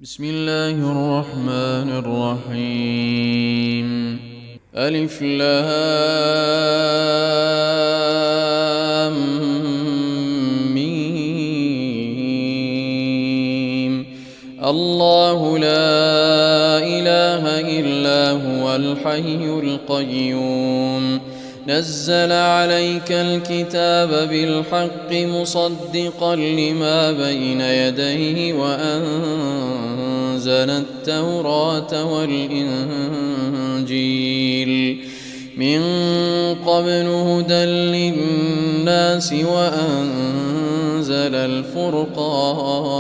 بسم الله الرحمن الرحيم. ألف لام ميم. الله لا إله إلا هو الحي القيوم نزل عليك الكتاب بالحق مصدقا لما بين يديه وأنزل التوراة والإنجيل من قبل هدى للناس وأنزل الفرقان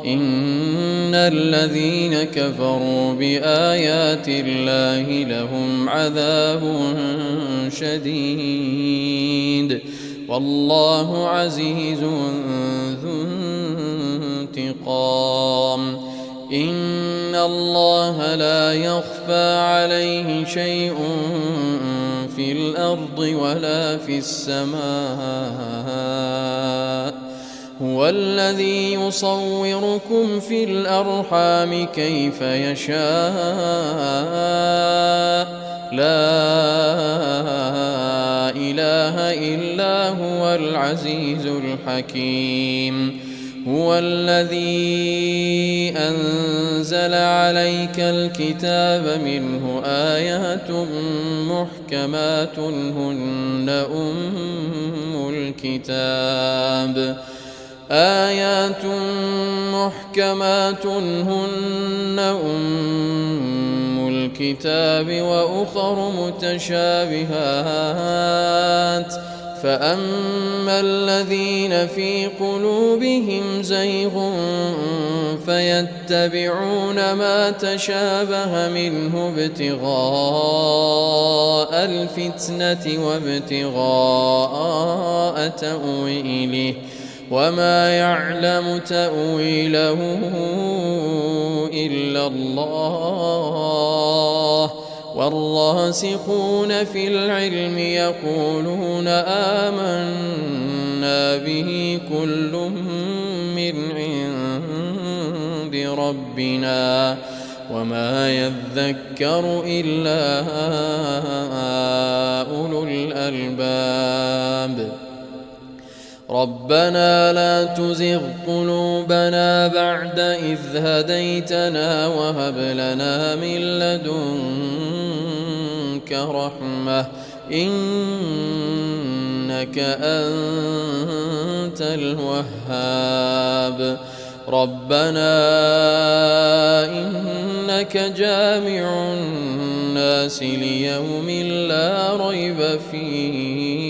إن الذين كفروا بآيات الله لهم عذاب شديد والله عزيز ذو انتقام. إن الله لا يخفى عليه شيء في الأرض ولا في السماء هو الذي يصوركم في الأرحام كيف يشاء لا إله إلا هو العزيز الحكيم. هو الذي أنزل عليك الكتاب منه آيات محكمات هن أم الكتاب آيات محكمات هن أم الكتاب وأخر متشابهات فأما الذين في قلوبهم زيغ فيتبعون ما تشابه منه ابتغاء الفتنة وابتغاء تأويله وما يعلم تأويله إلا الله والراسخون في العلم يقولون آمنا به كل من عند ربنا وما يذكر إلا أولو الألباب. ربنا لا تزغ قلوبنا بعد إذ هديتنا وهب لنا من لدنك رحمة إنك أنت الوهاب. ربنا إنك جامع الناس ليوم لا ريب فيه